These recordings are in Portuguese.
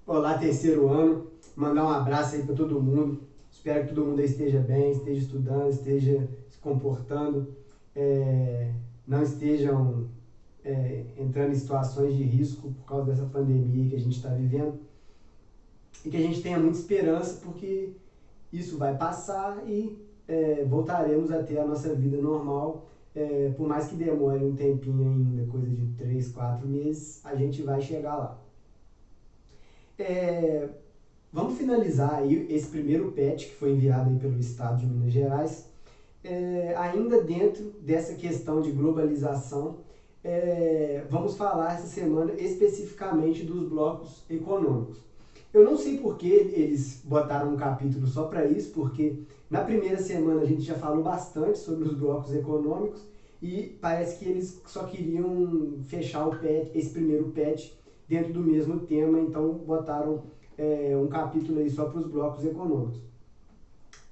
Olá, terceiro ano. Mandar um abraço aí para todo mundo. Espero que todo mundo aí esteja bem, esteja estudando, esteja se comportando, não estejam entrando em situações de risco por causa dessa pandemia que a gente está vivendo. E que a gente tenha muita esperança, porque isso vai passar e voltaremos a ter a nossa vida normal. Por mais que demore um tempinho ainda, coisa de 3, 4 meses, a gente vai chegar lá. Vamos finalizar aí esse primeiro PET que foi enviado aí pelo Estado de Minas Gerais, ainda dentro dessa questão de globalização. Vamos falar essa semana especificamente dos blocos econômicos. Eu não sei por que eles botaram um capítulo só para isso, porque na primeira semana a gente já falou bastante sobre os blocos econômicos e parece que eles só queriam fechar o PET, esse primeiro PET dentro do mesmo tema, então botaram um capítulo aí só para os blocos econômicos.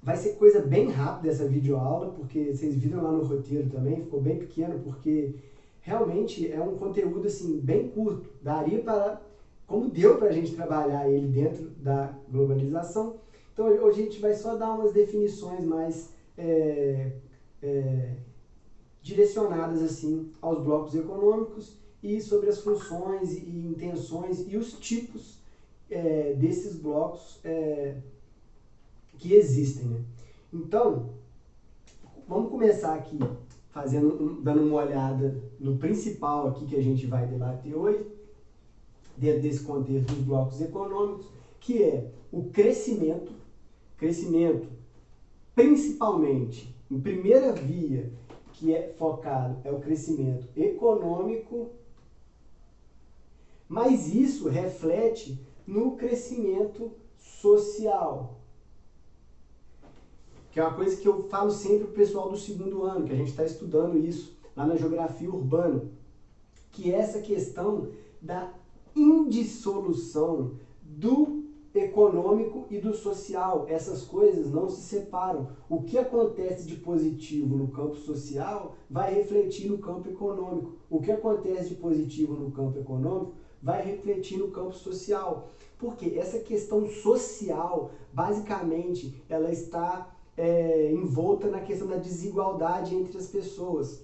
Vai ser coisa bem rápida essa videoaula, porque vocês viram lá no roteiro também, ficou bem pequeno, porque realmente é um conteúdo assim, bem curto. Daria para, como deu para a gente trabalhar ele dentro da globalização. Então hoje a gente vai só dar umas definições mais direcionadas assim aos blocos econômicos e sobre as funções e intenções e os tipos desses blocos que existem, né? Então, vamos começar aqui dando uma olhada no principal aqui que a gente vai debater hoje, dentro desse contexto dos blocos econômicos, que é o crescimento principalmente em primeira via, que é focado, é o crescimento econômico, mas isso reflete no crescimento social, que é uma coisa que eu falo sempre para o pessoal do segundo ano, que a gente está estudando isso lá na geografia urbana, que é essa questão da indissolução do econômico e do social. Essas coisas não se separam. O que acontece de positivo no campo social vai refletir no campo econômico. O que acontece de positivo no campo econômico vai refletir no campo social. Porque essa questão social, basicamente, ela está envolta na questão da desigualdade entre as pessoas.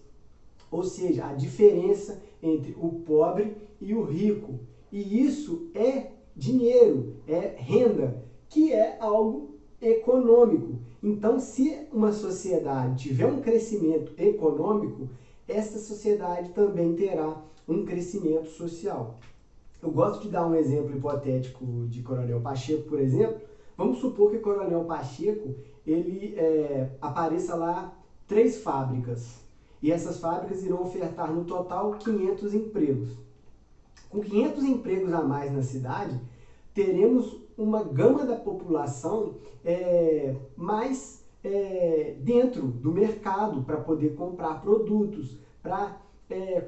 Ou seja, a diferença entre o pobre e o rico. E isso é dinheiro, é renda, que é algo econômico. Então, se uma sociedade tiver um crescimento econômico, essa sociedade também terá um crescimento social. Eu gosto de dar um exemplo hipotético de Coronel Pacheco, por exemplo. Vamos supor que Coronel Pacheco ele apareça lá 3 fábricas. E essas fábricas irão ofertar no total 500 empregos. Com 500 empregos a mais na cidade, teremos uma gama da população mais dentro do mercado para poder comprar produtos, para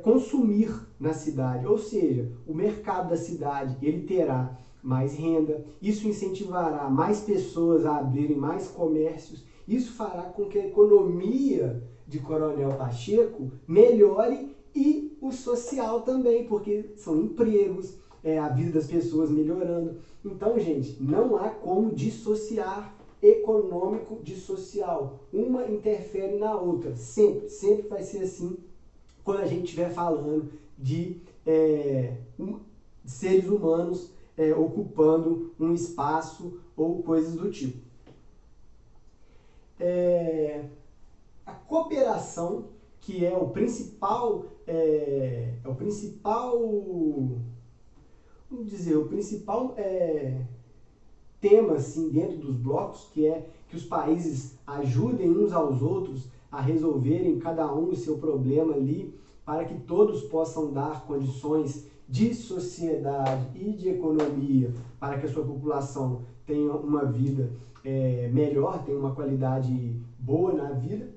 consumir na cidade. Ou seja, o mercado da cidade ele terá mais renda, isso incentivará mais pessoas a abrirem mais comércios, isso fará com que a economia de Coronel Pacheco melhore e o social também, porque são empregos, a vida das pessoas melhorando. Então, gente, não há como dissociar econômico de social. Uma interfere na outra. Sempre vai ser assim quando a gente estiver falando de seres humanos ocupando um espaço ou coisas do tipo. A cooperação, que é o principal, vamos dizer, o principal tema assim, dentro dos blocos, que é que os países ajudem uns aos outros a resolverem cada um o seu problema ali, para que todos possam dar condições de sociedade e de economia para que a sua população tenha uma vida melhor, tenha uma qualidade boa na vida.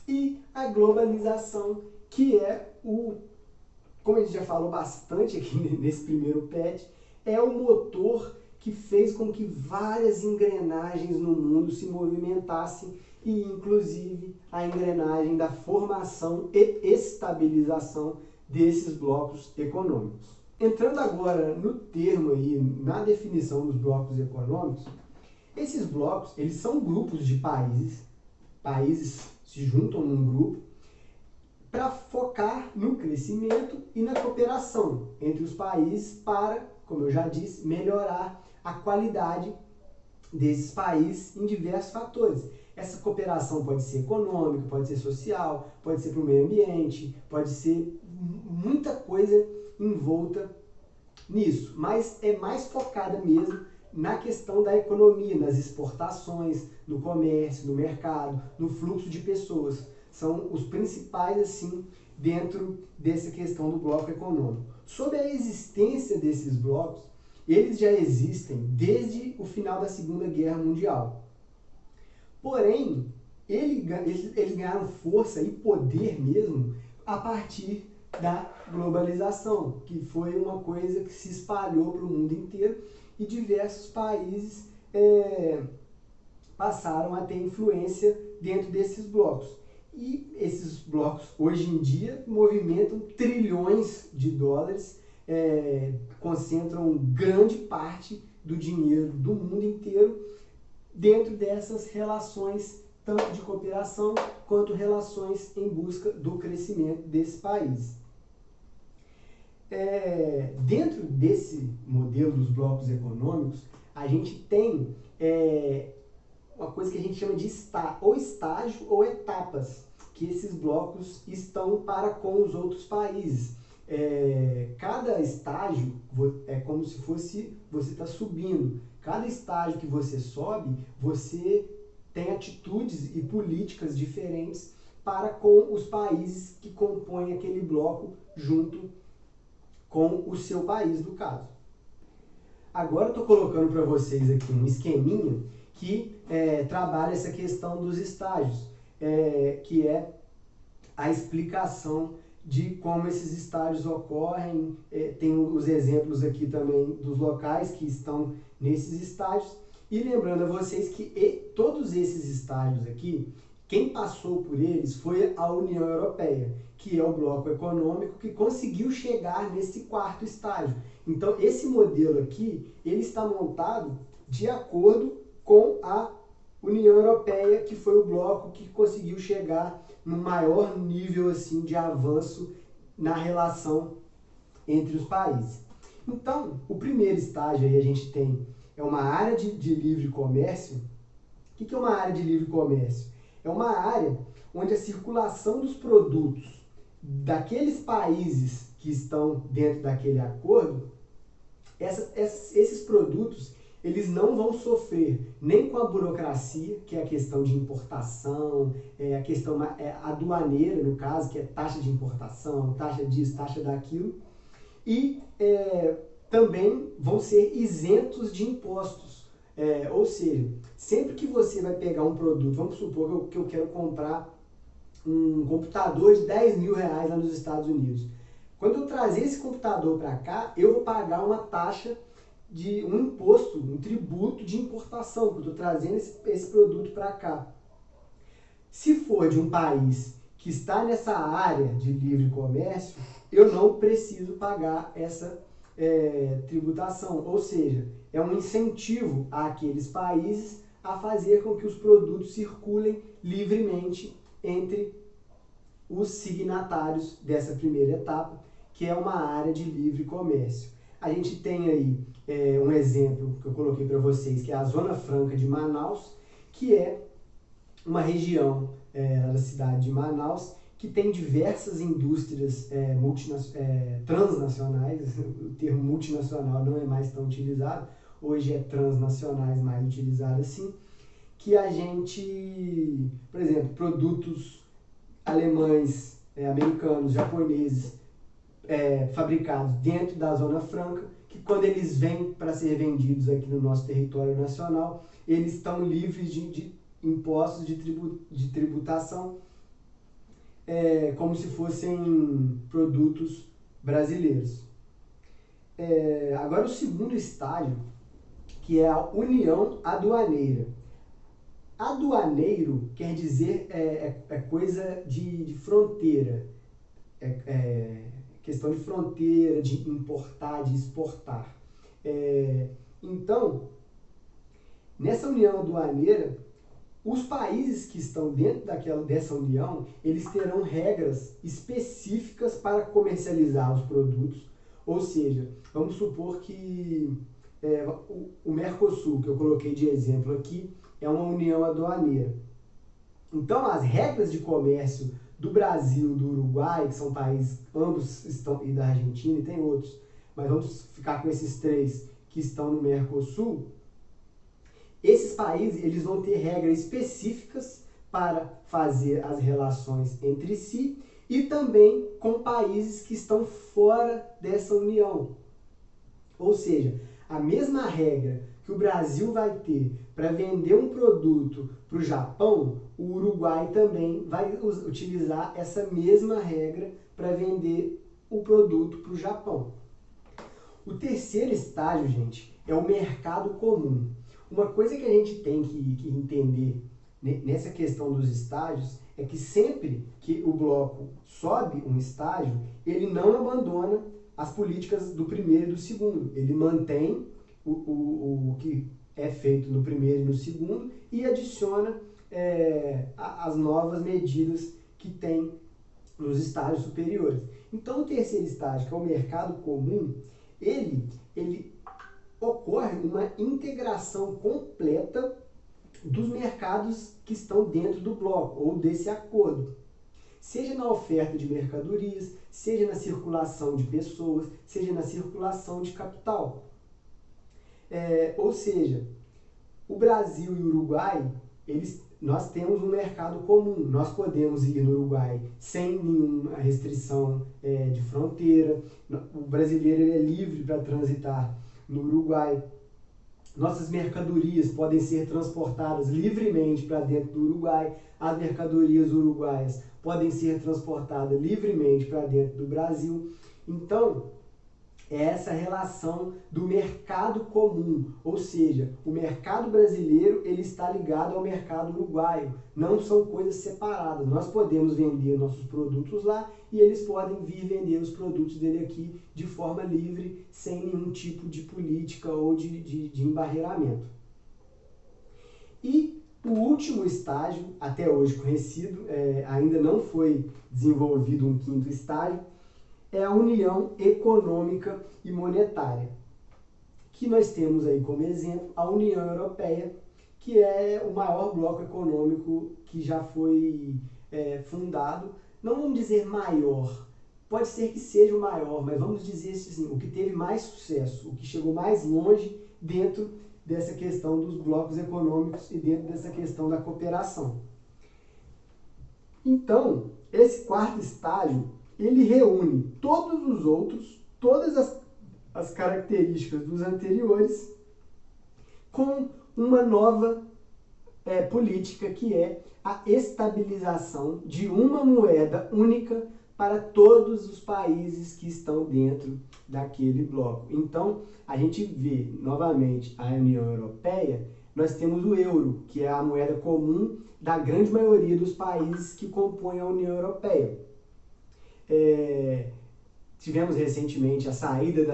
E a globalização, que é como a gente já falou bastante aqui nesse primeiro PET, é o motor que fez com que várias engrenagens no mundo se movimentassem, e inclusive a engrenagem da formação e estabilização desses blocos econômicos. Entrando agora no termo aí, na definição dos blocos econômicos, esses blocos, eles são grupos de países se juntam num grupo para focar no crescimento e na cooperação entre os países para, como eu já disse, melhorar a qualidade desses países em diversos fatores. Essa cooperação pode ser econômica, pode ser social, pode ser para o meio ambiente, pode ser muita coisa envolta nisso, mas é mais focada mesmo na questão da economia, nas exportações, no comércio, no mercado, no fluxo de pessoas. São os principais, assim, dentro dessa questão do bloco econômico. Sobre a existência desses blocos, eles já existem desde o final da Segunda Guerra Mundial. Porém, eles ganharam força e poder mesmo a partir da globalização, que foi uma coisa que se espalhou para o mundo inteiro e diversos países passaram a ter influência dentro desses blocos. E esses blocos, hoje em dia, movimentam trilhões de dólares, concentram grande parte do dinheiro do mundo inteiro dentro dessas relações, tanto de cooperação quanto relações em busca do crescimento desses países. Dentro desse modelo dos blocos econômicos, a gente tem uma coisa que a gente chama de estágio ou etapas, que esses blocos estão para com os outros países. Cada estágio é como se fosse você está subindo. Cada estágio que você sobe, você tem atitudes e políticas diferentes para com os países que compõem aquele bloco junto com o seu país, no caso. Agora eu estou colocando para vocês aqui um esqueminha que trabalha essa questão dos estágios, que é a explicação de como esses estágios ocorrem. Tem os exemplos aqui também dos locais que estão nesses estágios. E lembrando a vocês que todos esses estágios aqui, quem passou por eles foi a União Europeia, que é o bloco econômico que conseguiu chegar nesse quarto estágio. Então, esse modelo aqui, ele está montado de acordo com a União Europeia, que foi o bloco que conseguiu chegar no maior nível assim, de avanço na relação entre os países. Então, o primeiro estágio aí a gente tem uma área de livre comércio. O que é uma área de livre comércio? É uma área onde a circulação dos produtos daqueles países que estão dentro daquele acordo, esses produtos, eles não vão sofrer nem com a burocracia, que é a questão de importação, a questão aduaneira, no caso, que é taxa de importação, taxa disso, taxa daquilo, e também vão ser isentos de impostos. Ou seja, sempre que você vai pegar um produto, vamos supor que eu quero comprar um computador de 10 mil reais lá nos Estados Unidos. Quando eu trazer esse computador para cá, eu vou pagar uma taxa de um imposto, um tributo de importação, porque eu estou trazendo esse produto para cá. Se for de um país que está nessa área de livre comércio, eu não preciso pagar essa tributação, ou seja, é um incentivo àqueles países a fazer com que os produtos circulem livremente entre os signatários dessa primeira etapa, que é uma área de livre comércio. A gente tem aí um exemplo que eu coloquei para vocês, que é a Zona Franca de Manaus, que é uma região da cidade de Manaus que tem diversas indústrias transnacionais. O termo multinacional não é mais tão utilizado, hoje é transnacionais mais utilizado assim, que a gente, por exemplo, produtos alemães, americanos, japoneses, fabricados dentro da Zona Franca, que quando eles vêm para ser vendidos aqui no nosso território nacional, eles estão livres de impostos, de tributação, como se fossem produtos brasileiros. Agora o segundo estágio, que é a União Aduaneira. Aduaneiro quer dizer coisa de fronteira, questão de fronteira, de importar, de exportar. Então, nessa união aduaneira, os países que estão dentro dessa união, eles terão regras específicas para comercializar os produtos. Ou seja, vamos supor que o Mercosul, que eu coloquei de exemplo aqui, é uma união aduaneira. Então, as regras de comércio do Brasil, do Uruguai, que são países, ambos estão, e da Argentina, e tem outros, mas vamos ficar com esses três que estão no Mercosul. Esses países, eles vão ter regras específicas para fazer as relações entre si e também com países que estão fora dessa união. Ou seja, a mesma regra que o Brasil vai ter para vender um produto para o Japão, o Uruguai também vai utilizar essa mesma regra para vender o produto para o Japão. O terceiro estágio, gente, é o mercado comum. Uma coisa que a gente tem que entender nessa questão dos estágios é que sempre que o bloco sobe um estágio, ele não abandona as políticas do primeiro e do segundo. Ele mantém o que é feito no primeiro e no segundo e adiciona as novas medidas que tem nos estágios superiores. Então, o terceiro estágio, que é o mercado comum, ele ocorre uma integração completa dos mercados que estão dentro do bloco ou desse acordo. Seja na oferta de mercadorias, seja na circulação de pessoas, seja na circulação de capital. Ou seja, o Brasil e o Uruguai, nós temos um mercado comum. Nós podemos ir no Uruguai sem nenhuma restrição de fronteira. O brasileiro é livre para transitar no Uruguai. Nossas mercadorias podem ser transportadas livremente para dentro do Uruguai. As mercadorias uruguaias podem ser transportadas livremente para dentro do Brasil. Então, é essa relação do mercado comum, ou seja, o mercado brasileiro ele está ligado ao mercado uruguaio, não são coisas separadas. Nós podemos vender nossos produtos lá e eles podem vir vender os produtos dele aqui de forma livre, sem nenhum tipo de política ou de embarreiramento. E o último estágio, até hoje conhecido, ainda não foi desenvolvido um quinto estágio, é a União Econômica e Monetária, que nós temos aí como exemplo a União Europeia, que é o maior bloco econômico que já foi fundado. Não vamos dizer maior, pode ser que seja o maior, mas vamos dizer assim, o que teve mais sucesso, o que chegou mais longe dentro dessa questão dos blocos econômicos e dentro dessa questão da cooperação. Então, esse quarto estágio, ele reúne todos os outros, todas as características dos anteriores, com uma nova política, que é a estabilização de uma moeda única para todos os países que estão dentro daquele bloco. Então, a gente vê novamente a União Europeia, nós temos o euro, que é a moeda comum da grande maioria dos países que compõem a União Europeia. Tivemos recentemente a saída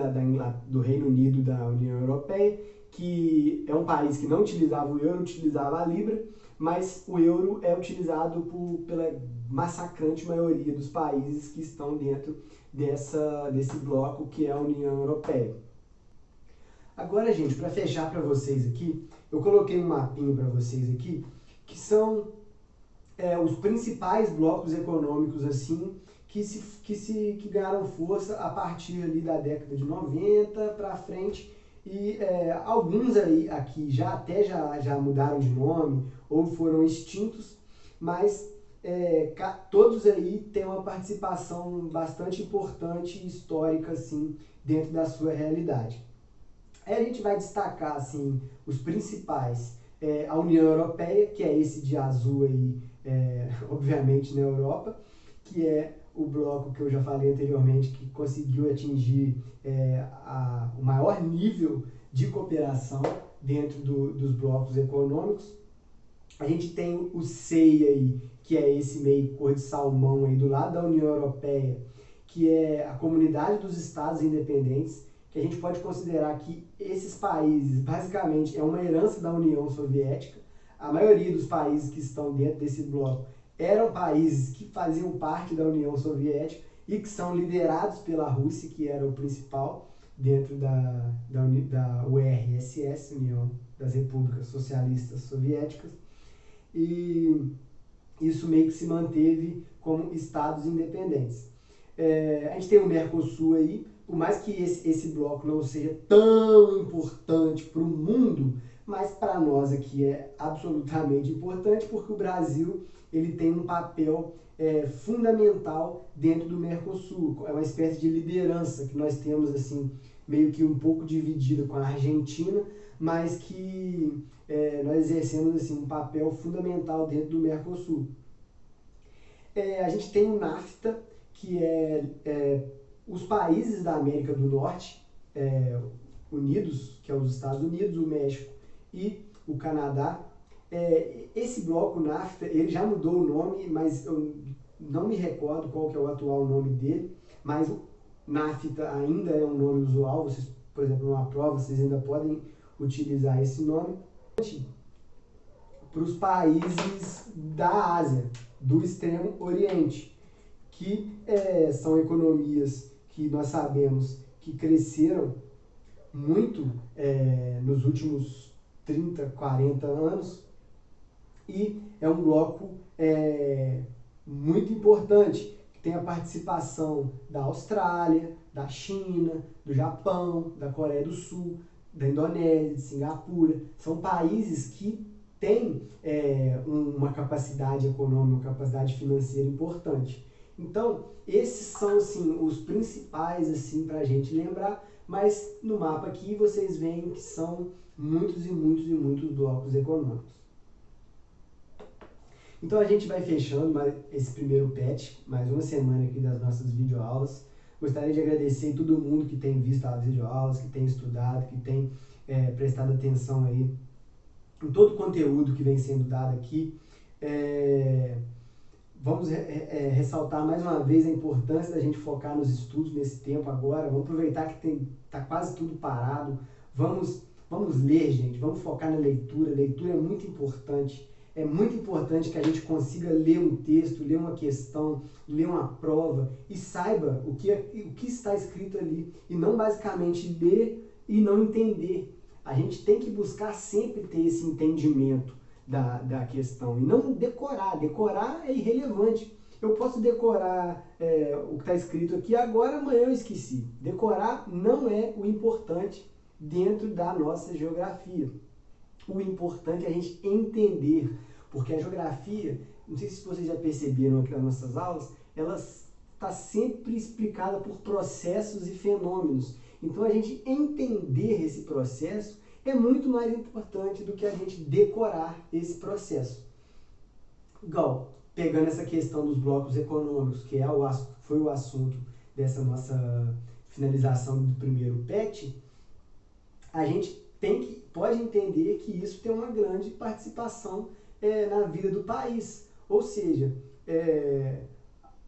do Reino Unido da União Europeia, que é um país que não utilizava o euro, utilizava a libra, mas o euro é utilizado pela massacrante maioria dos países que estão dentro desse bloco que é a União Europeia. Agora, gente, para fechar para vocês aqui, eu coloquei um mapinha para vocês aqui, que são os principais blocos econômicos assim, que ganharam força a partir ali da década de 90 para frente, e alguns aí aqui já mudaram de nome ou foram extintos, mas todos aí têm uma participação bastante importante e histórica assim, dentro da sua realidade. Aí a gente vai destacar assim, os principais, a União Europeia, que é esse de azul aí, obviamente na Europa, que é o bloco que eu já falei anteriormente, que conseguiu atingir o maior nível de cooperação dentro dos blocos econômicos. A gente tem o SEI aí, que é esse meio cor de salmão aí do lado da União Europeia, que é a Comunidade dos Estados Independentes, que a gente pode considerar que esses países, basicamente, é uma herança da União Soviética. A maioria dos países que estão dentro desse bloco eram países que faziam parte da União Soviética e que são liderados pela Rússia, que era o principal dentro da URSS, União das Repúblicas Socialistas Soviéticas. E isso meio que se manteve como estados independentes. A gente tem o Mercosul aí, por mais que esse bloco não seja tão importante para o mundo, mas para nós aqui é absolutamente importante, porque o Brasil ele tem um papel fundamental dentro do Mercosul. É uma espécie de liderança que nós temos, assim, meio que um pouco dividida com a Argentina, mas que nós exercemos assim, um papel fundamental dentro do Mercosul. A gente tem o NAFTA, que os países da América do Norte unidos, que é os Estados Unidos, o México e o Canadá. Esse bloco NAFTA, ele já mudou o nome, mas eu não me recordo qual que é o atual nome dele, mas o NAFTA ainda é um nome usual. Vocês, por exemplo, numa prova, vocês ainda podem utilizar esse nome. Para os países da Ásia, do Extremo Oriente, que são economias que nós sabemos que cresceram muito nos últimos 30, 40 anos, e é um bloco muito importante, que tem a participação da Austrália, da China, do Japão, da Coreia do Sul, da Indonésia, de Singapura. São países que têm uma capacidade econômica, uma capacidade financeira importante. Então, esses são assim, os principais assim, para a gente lembrar, mas no mapa aqui vocês veem que são muitos e muitos e muitos blocos econômicos. Então a gente vai fechando esse primeiro PET, mais uma semana aqui das nossas videoaulas. Gostaria de agradecer a todo mundo que tem visto as videoaulas, que tem estudado, que tem prestado atenção aí em todo o conteúdo que vem sendo dado aqui. Vamos ressaltar mais uma vez a importância da gente focar nos estudos nesse tempo agora. Vamos aproveitar que está quase tudo parado. Vamos ler, gente. Vamos focar na leitura. A leitura é muito importante. É muito importante que a gente consiga ler um texto, ler uma questão, ler uma prova e saiba o que está escrito ali. E não basicamente ler e não entender. A gente tem que buscar sempre ter esse entendimento da questão e não decorar. Decorar é irrelevante. Eu posso decorar o que está escrito aqui agora, amanhã eu esqueci. Decorar não é o importante dentro da nossa geografia. O importante é a gente entender, porque a geografia, não sei se vocês já perceberam aqui nas nossas aulas, ela está sempre explicada por processos e fenômenos. Então a gente entender esse processo é muito mais importante do que a gente decorar esse processo. Igual, pegando essa questão dos blocos econômicos, que foi o assunto dessa nossa finalização do primeiro PET, a gente pode entender que isso tem uma grande participação na vida do país. Ou seja,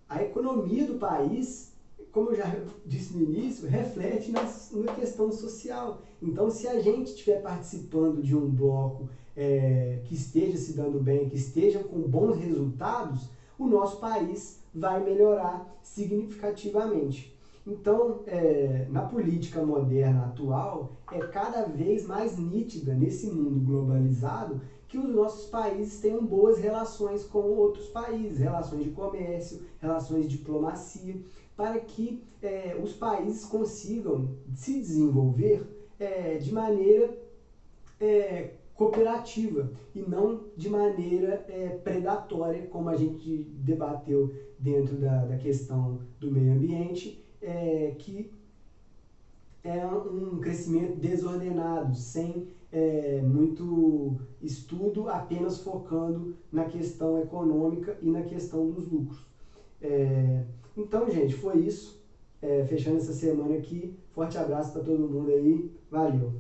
a economia do país, como eu já disse no início, reflete na questão social. Então, se a gente estiver participando de um bloco que esteja se dando bem, que esteja com bons resultados, o nosso país vai melhorar significativamente. Então, na política moderna atual, é cada vez mais nítida nesse mundo globalizado que os nossos países tenham boas relações com outros países, relações de comércio, relações de diplomacia, para que os países consigam se desenvolver de maneira cooperativa e não de maneira predatória, como a gente debateu dentro da questão do meio ambiente, que é um crescimento desordenado, sem muito estudo, apenas focando na questão econômica e na questão dos lucros. Então, gente, foi isso. Fechando essa semana aqui. Forte abraço para todo mundo aí. Valeu!